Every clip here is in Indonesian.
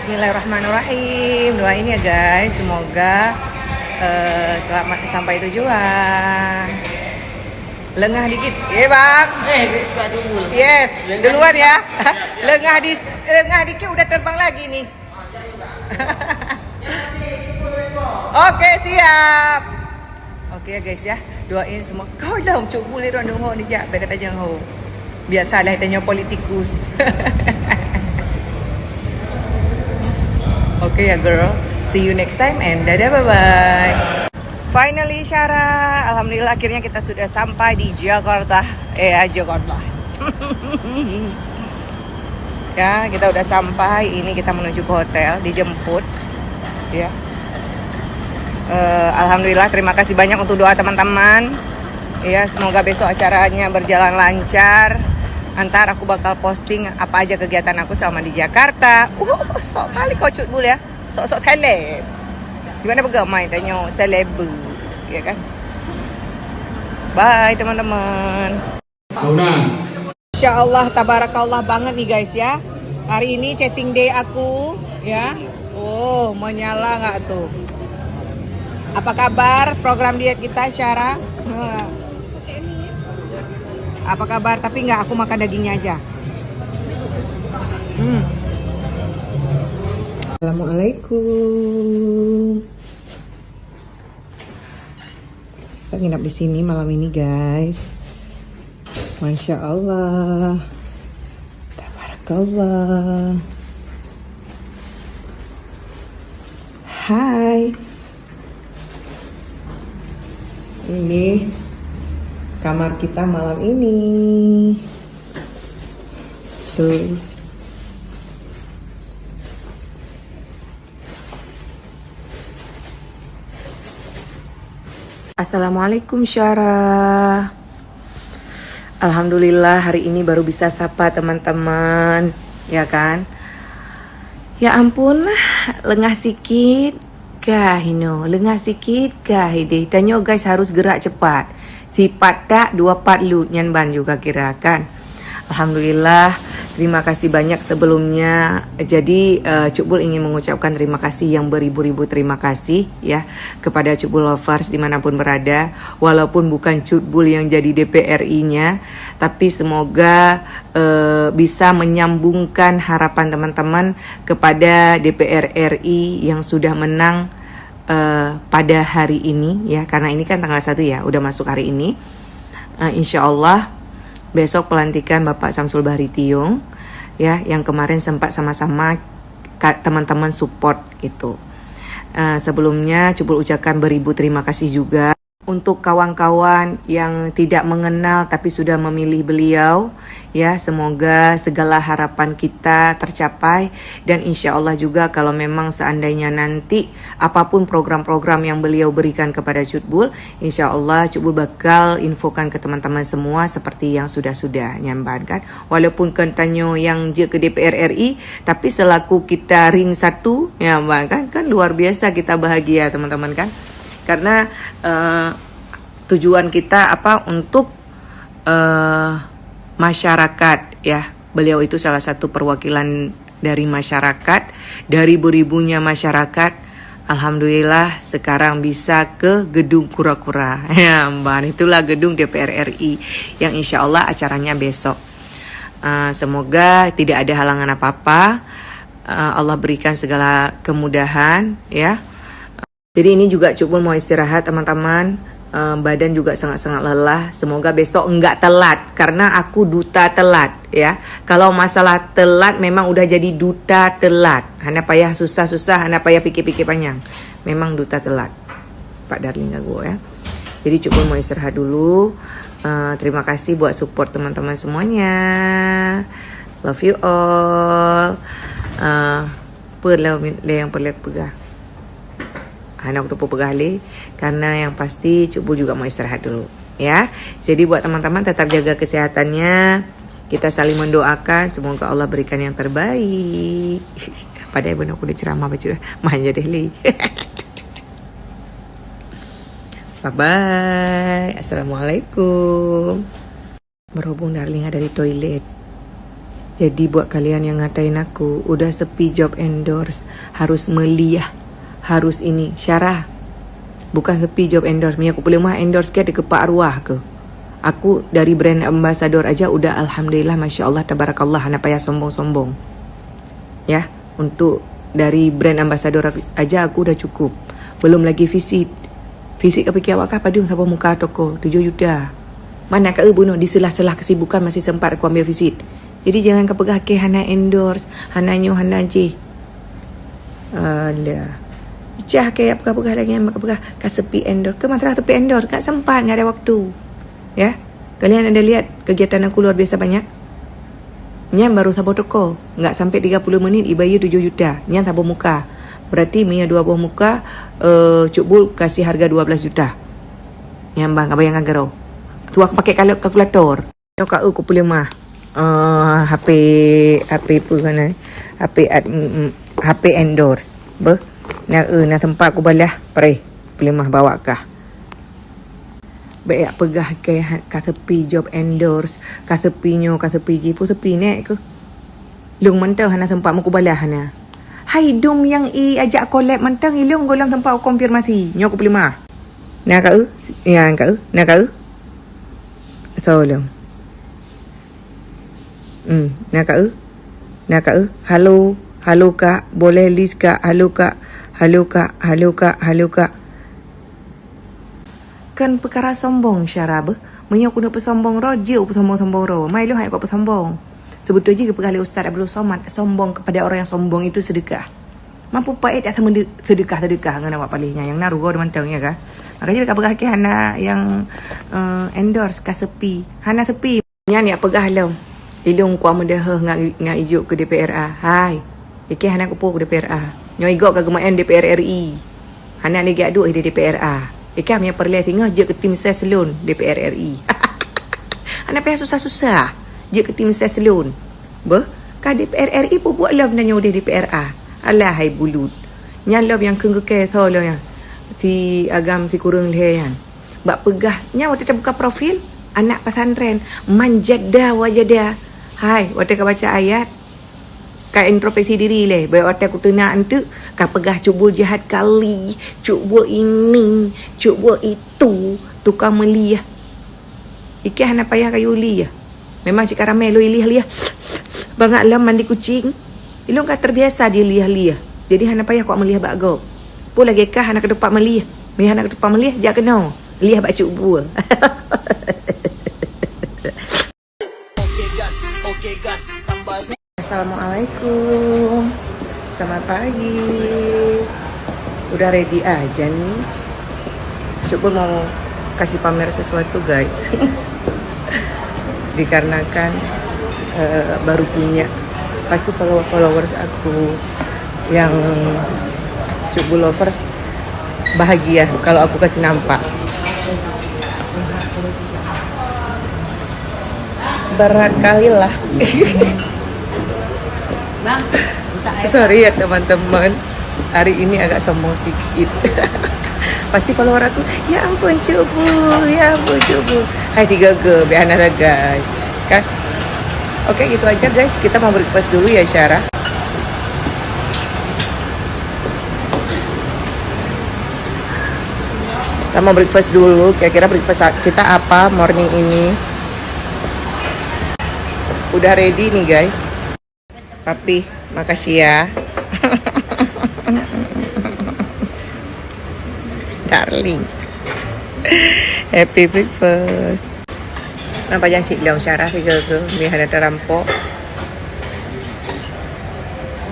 Bismillahirrahmanirrahim. Doain ya guys, semoga selamat sampai tujuan. Lengah dikit, ya bang. Yes, duluan ya. Lengah dikit udah terbang lagi nih. Oke siap. Oke ya guys ya, doain semua. Kau dah cuk boleh rondong ho ni jak, bekat aja ho. Biasalah tanya politikus. Oke ya girl, see you next time and dadah bye bye. Finally Syara, alhamdulillah akhirnya kita sudah sampai di Jakarta. Jakarta. Ya, kita udah sampai. Ini kita menuju ke hotel, dijemput. Ya. Alhamdulillah, terima kasih banyak untuk doa teman-teman. Ya, semoga besok acaranya berjalan lancar. Antar aku bakal posting apa aja kegiatan aku selama di Jakarta. Sok kali kau cut bul ya. Sok-sok seleb. Gimana bergamai tanya seleb, ya kan? Bye teman-teman. Insyaallah tabarakallah banget nih guys ya. Hari ini chatting day aku ya. Oh, menyala nggak tuh? Apa kabar program diet kita Syara? Apa kabar? Tapi nggak, aku makan dagingnya aja. Assalamualaikum. Kita nginap di sini malam ini guys. Masya Allah. Tabarakallah. Hai. Ini kamar kita malam ini. Tuh. Assalamualaikum Syara. Alhamdulillah hari ini baru bisa sapa teman-teman, ya kan? Ya ampun, lengah sikit kah ini, lengah sikit kah ini. Tanya guys harus gerak cepat. Sifat tak 24 lut nyan ban juga kira kan. Alhamdulillah, terima kasih banyak sebelumnya. Jadi Cuk Bul ingin mengucapkan terima kasih yang beribu-ribu terima kasih ya kepada Cuk Bul lovers dimanapun berada. Walaupun bukan Cuk Bul yang jadi DPRI-nya, tapi semoga bisa menyambungkan harapan teman-teman kepada DPR RI yang sudah menang pada hari ini ya, karena ini kan tanggal 1 ya, udah masuk hari ini. Insya Allah besok pelantikan Bapak Samsul Bahri Tiung ya, yang kemarin sempat sama-sama teman-teman support gitu. Sebelumnya Cuk Bul ucapkan beribu terima kasih juga untuk kawan-kawan yang tidak mengenal tapi sudah memilih beliau ya. Semoga segala harapan kita tercapai, dan insya Allah juga kalau memang seandainya nanti apapun program-program yang beliau berikan kepada Cuk Bul, insya Allah Cuk Bul bakal infokan ke teman-teman semua seperti yang sudah-sudah nyamban kan. Walaupun kentanyo yang je ke DPR RI, tapi selaku kita ring satu ya kan luar biasa kita bahagia teman-teman kan. Karena tujuan kita apa untuk masyarakat ya. Beliau itu salah satu perwakilan dari masyarakat, dari beribunya masyarakat. Alhamdulillah sekarang bisa ke gedung kura-kura ya Mbak. Itulah gedung DPR RI yang insya Allah acaranya besok. Semoga tidak ada halangan apa-apa. Allah berikan segala kemudahan ya. Jadi ini juga Cuk Bul mau istirahat teman-teman. Badan juga sangat-sangat lelah. Semoga besok enggak telat, karena aku duta telat ya. Kalau masalah telat memang udah jadi duta telat. Hanya payah susah-susah, hanya payah pikir-pikir panjang. Memang duta telat Pak Darling gue ya. Jadi Cuk Bul mau istirahat dulu. Terima kasih buat support teman-teman semuanya. Love you all. Yang perlu pegang. Anak udah pegali, karena yang pasti Cuk Bul juga mau istirahat dulu ya. Jadi buat teman-teman tetap jaga kesehatannya. Kita saling mendoakan semoga Allah berikan yang terbaik. Padahal benar aku udah ceramah baca manja deh li. Bye bye. Assalamualaikum. Berhubung Darling ada di toilet. Jadi buat kalian yang ngatain aku, udah sepi job endorse, harus meliah, harus ini. Syarah, bukan sepi job endorse. Aku boleh mah endorse ke ada kepak arwah ke. Aku dari brand ambassador aja udah alhamdulillah, masya Allah, tabarakallah, hana payah sombong-sombong. Ya, untuk dari brand ambassador aja aku udah cukup. Belum lagi visit. Visit ke pikir awak kah padu siapa muka toko 7 juta. Mana kau bunuh di selah-selah kesibukan masih sempat aku ambil visit. Jadi jangan kau pegah ke hana endorse, hana nyo, hana je. Alah. Icah kayak pegah-pegah lagi yang pegah kat sepi endorse. Ke masalah tepi endorse, kat sempat, enggak ada waktu. Ya. Kalian ada lihat kegiatan aku luar biasa banyak? Nyan baru sabur toko, enggak sampai 30 menit dibayar 7 juta. Nyan sabur muka. Berarti Mia 2 buah muka, Cuk Bul kasih harga 12 juta. Nyan bang, apa yang agak tu aku pakai kalkulator. Tok aku boleh mah. HP apa kan? HP endorse. Be. Nak tempat aku balah. Pare. Boleh mah bawa kah? Baik pegah ke tepi job endorse, ka tepi nyo, ka tepi jipu tepi nek ke. Lung mentau hana tempat aku balah hana. Hai dum yang ajak collab mentang ilung golam tempat aku konfirmasi. Nyo aku boleh mah. Nak kau? Ya kau? Nak kau? Tolong. Nak kau? Nak kau? Halo, halo kak, boleh list kak, halo kak, halo kak, halo kak, halo kak. Kan perkara sombong syarab. Menyo kuna pesombong ro, je pesombong-sombong ro. Mai lu hai kau pesombong. Sebetulnya jika perkara Ustaz Abdul Somad, sombong kepada orang yang sombong itu sedekah. Mampu paid sama sedekah ngana awak palihnya yang naru go mantang ya kah? Makanya dekat pegah ke hana yang endorse ka sepi. Hana sepi. Nya ni pegah long. Ilung ku amudah ngak ijuk ke DPRA. Hai. Iki hana ku ke DPRA. Nyoi igok ka gemaen DPR RI. Hana lagi adu di DPRA. Iki punya perle tinggal je ke tim ses salon DPR RI. Hana payah susah-susah. Je ke tim ses salon. Beh, ka DPR RI pun buat love nanya di DPRA. Alah hai bulut. Nya love yang kengge ke solo yang si agam si kurang lehan. Bak pegah nya waktu kita buka profil anak pesantren manjada wajada. Hai, waktu ka baca ayat ka introspeksi diri le. Baik waktu aku tena antu ka pegah cubul jahat kali, cubul ini, cubul itu, tukang meliah. Iki hana payah kayu liah. Memang cik karamel lu liah-liah. Bangak lam mandi kucing. Ilung ka terbiasa dia liah-liah. Jadi hana payah kau meliah bak go. Pun lagi kah anak kedepak meliah. Meh anak kedepak meliah jak kena. Liah bak cuk buah. Okey gas. Assalamualaikum. Selamat pagi. Udah ready aja nih. Coba mau kasih pamer sesuatu guys. Dikarenakan baru punya. Pasti followers aku yang Cubu lovers bahagia kalau aku kasih nampak. Berat kali lah. Sorry ya teman-teman, hari ini agak sombong sedikit. Pasti follower aku, ya ampun Cubu, ya ampun Cubu. Hai 3G, biar ada guys. Kan? Oke gitu aja guys, kita mau breakfast dulu ya Syarah. Kita mau breakfast dulu, kira-kira breakfast kita apa morning ini. Udah ready nih guys. Papi, makasih ya. Darling. Happy breakfast. Nampak jangan cik leong Syarah tiga ke. Ni ada terampok.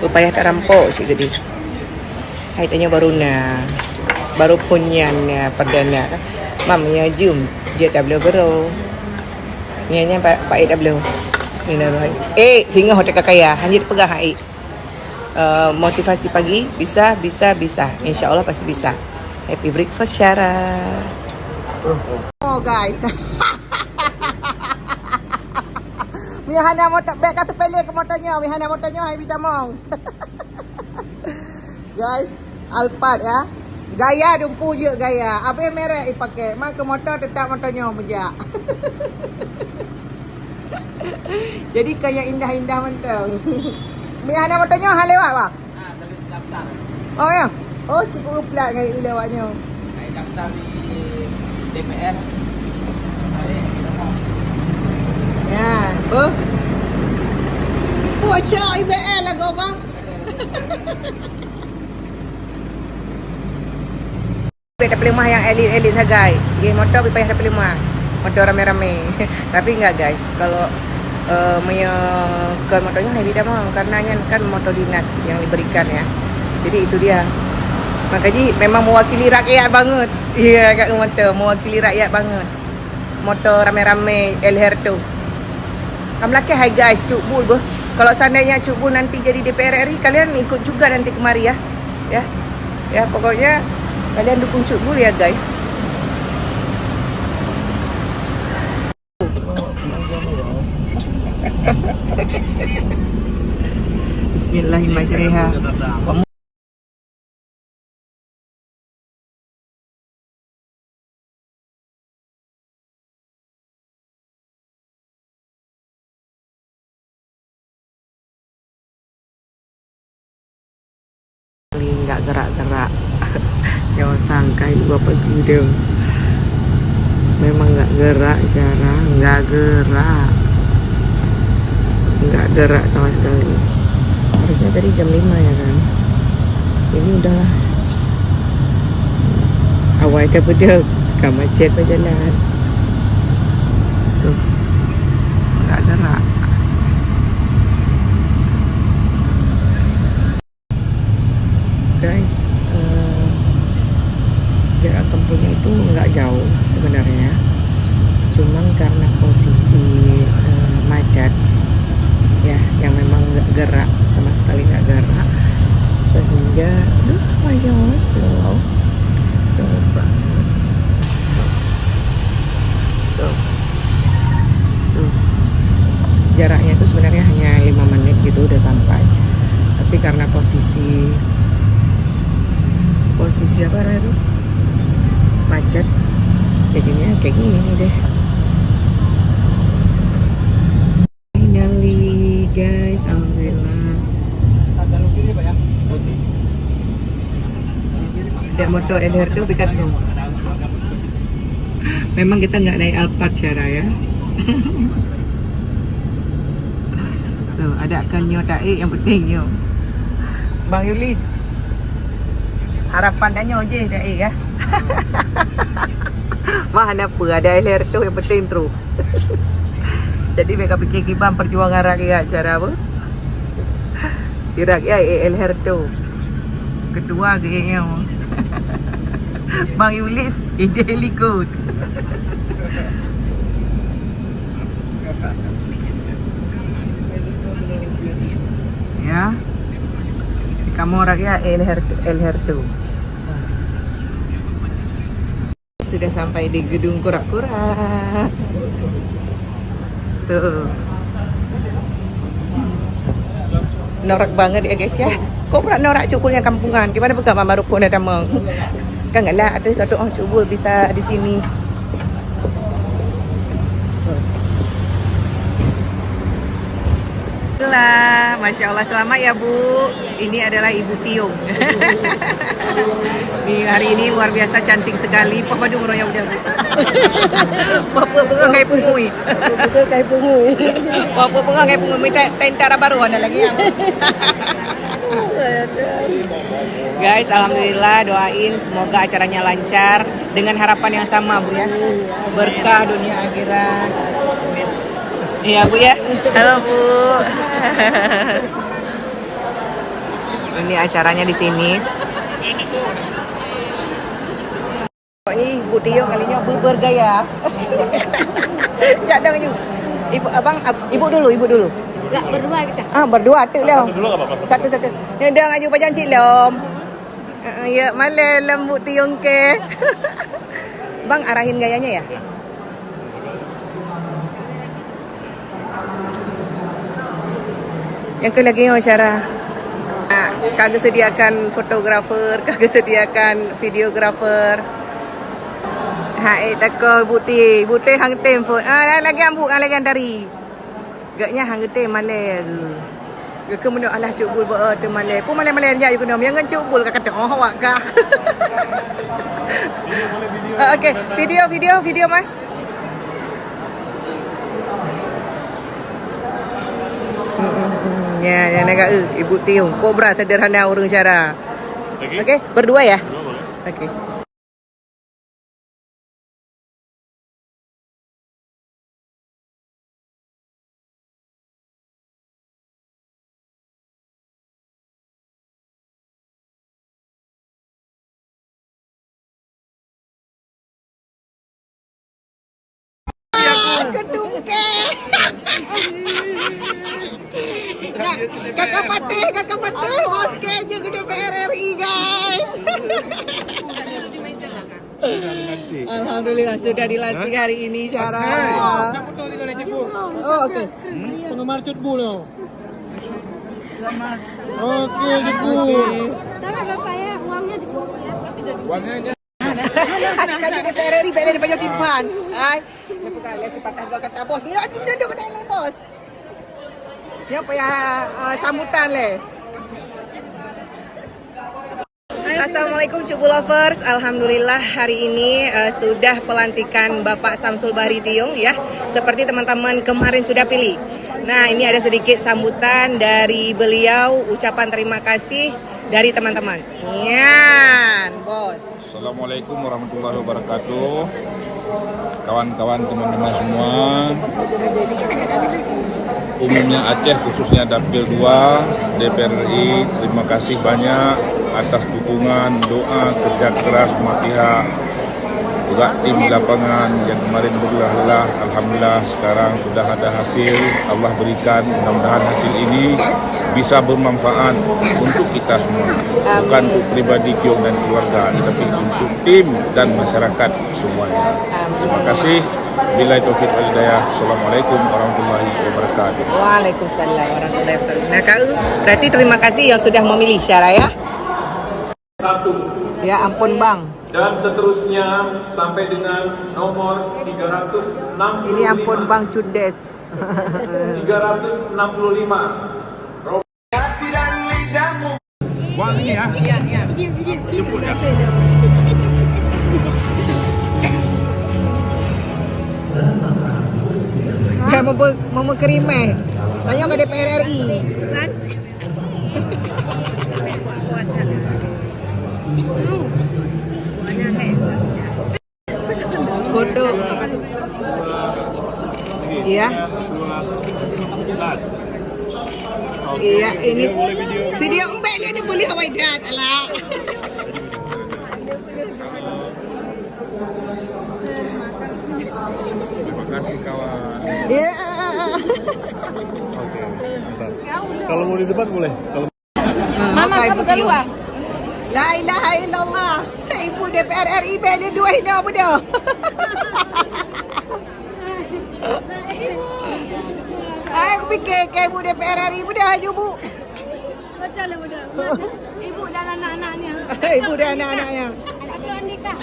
Upaya terampok cik gede. Hai tanya baru na. Baru punyannya perdana. Mamnya jum. JW bro. Nianya Pak EW. Bismillahirrahmanirrahim. Hingga hotel kakaya. Hanya dipegang hai. Motivasi pagi bisa. Insya Allah pasti bisa. Happy breakfast Syarah. Oh guys. Mihana motor beg kata pelek ke motornya. Mihana motornya hai bidamong. Guys, Alphard ya. Gaya dumpu je gaya. Apa yang merek pakai? Mak ke motor tetap motornya mejak. Jadi kayak indah-indah mentang. Biar motornya hal lewat pak? Oh ya. Oh cukup pula kayak lewatnya. Kayak daftar di DPR. Ya, oh. Wacah IBL lah kau bang. Ada pelimah yang elit-elit lah guys. Gih motor payah ada pelimah. Motor rame-rame. Tapi enggak guys. Kalau punya ke motornya heavy dah bang. Karena kan motor dinas yang diberikan ya. Jadi itu dia. Makanya memang mewakili rakyat banget. Iya kat motor mewakili rakyat banget. Motor rame-rame El Herto. Kamlaki hai guys, Cuk Bul boh. Kalau seandainya Cuk Bul nanti jadi DPR RI, kalian ikut juga nanti kemari ya. Ya pokoknya kalian dukung Cuk Bul ya guys. Bismillahirrahmanirrahim. Nggak gerak-gerak. Jangan sangka ibu bapak gede. Memang nggak gerak Syara, nggak gerak sama sekali. Harusnya tadi jam 5 ya kan. Ini udahlah. Awal kita pedek, kan macet berjalan. Tuh, nggak gerak. Guys, jarak tempuhnya itu nggak jauh sebenarnya, cuman karena posisi macet ya, yang memang nggak gerak sama sekali, nggak gerak, sehingga masya Allah slow banget. Tuh, jaraknya itu sebenarnya hanya 5 menit gitu udah sampai, tapi karena posisi apa itu macet, jadinya kayak gini deh. Finally guys, alhamdulillah. Ada motor LR tuh dekat dong. Memang kita nggak naik Alphard cara ya. Tuh ada kanyo taik yang penting yo. Bang Yulis. Harapan tanya je dah ya. Mana apa ada LR tu yang penting terus. Jadi mereka fikir kibam perjuangan rakyat cara apa? Di rakyat LR tu. Ketua kayaknya. Bang Yulis ide likut. Ya. Kamu rakyat LR tu. Sudah sampai di gedung kura-kura. Tuh. Norak banget ya guys ya. Kok pernah norak cukulnya kampungan. Gimana bukan Mama Rukun ada meng. Kan enggak ada satu orang cukul bisa di sini. Lah, Masya Allah, selamat ya Bu. Ini adalah Ibu Tiung. Hari ini luar biasa cantik sekali. Papa dia umurnya udah. Papa pengang kayak pungui. Papa pengang kayak pungui. Minta tentara baru ada lagi ya. Guys, alhamdulillah, doain semoga acaranya lancar dengan harapan yang sama Bu ya. Berkah dunia akhirat. Iya Bu ya. Halo Bu. Ini acaranya di sini. Ini Bu Tio kalinya bergaya. Jadang juga. Ibu abang, ibu dulu. Enggak, berdua kita. Berdua atuk lah. Satu-satu. Ni dah ngaju pajan cik lom. Ya, malam lembut tiung ke. Bang arahin gayanya ya? Yang ke lagi Syara. Kagak sediakan fotografer, kagak sediakan videografer. Hai tako buti hang tem phone. Lagi ambuk lagi dari. Gaknya hang gede malai ke. Ke mana alah cuk bul ba te malai. Pu malai ya you kena yang cuk bul ka kata oh wak ka. Okey, video Mas. Ya, nak Ibu Tiung. Kobra sederhana urang cara. Okey, berdua ya? Okey. Kedungke. Kakak patih, bos keju ke DPR RI, guys. Alhamdulillah sudah dilantik hari ini Syara. Oh, oke. Penggemar cutbul ya. Oke, cutbul. Sama Bapak ya, uangnya Uangnya Kaji DPR RI bela banyak timpan. Hai. Bukan les patah dua kata bos. Ni duduk ke dalam bos. Ya payah sambutan le. Assalamualaikum Cukbu Lovers. Alhamdulillah hari ini sudah pelantikan Bapak Samsul Bahri Tiung ya. Seperti teman-teman kemarin sudah pilih. Nah, ini ada sedikit sambutan dari beliau, ucapan terima kasih dari teman-teman. Yan, bos. Assalamualaikum warahmatullahi wabarakatuh. Kawan-kawan teman-teman semua. Umumnya Aceh khususnya Dapil 2 DPR RI, terima kasih banyak atas dukungan, doa, kerja keras semua pihak. Juga tim di lapangan yang kemarin berlelah, alhamdulillah sekarang sudah ada hasil. Allah berikan, mudah-mudahan hasil ini bisa bermanfaat untuk kita semua. Bukan untuk pribadi Tiung dan keluarga, tetapi untuk tim dan masyarakat semuanya. Terima kasih. Billahi taufiq wal hidayah. Assalamualaikum warahmatullahi wabarakatuh. Waalaikumsalam warahmatullahi wabarakatuh. Nah, Kak, berarti terima kasih yang sudah memilih Syara ya. 1 Ya ampun Bang. dan seterusnya sampai dengan nomor 365. Ini ampun Bang Cudes. 365. Uang ini ya. Jemput ya. Kayak mau kerime. Saya ke DPR RI. Foto. Iya. Iya, ini video Mbak lihat boleh Hawaii dan alah. Terima kasih kawan. Iya. Oke, mantap. Kalau mau di depan boleh. Kalau Mama kamu keluar. La ilaha illallah. Ibu DPR RI beli dua ini apa dah? Aku fikir ke ibu DPR RI mudah aja bu. Betul lah muda. Ibu dan anak-anaknya. Ibu dan anak-anaknya. Anak Andika.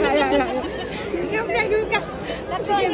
Ya, ya, ya. Dia udah juga. Tapi dia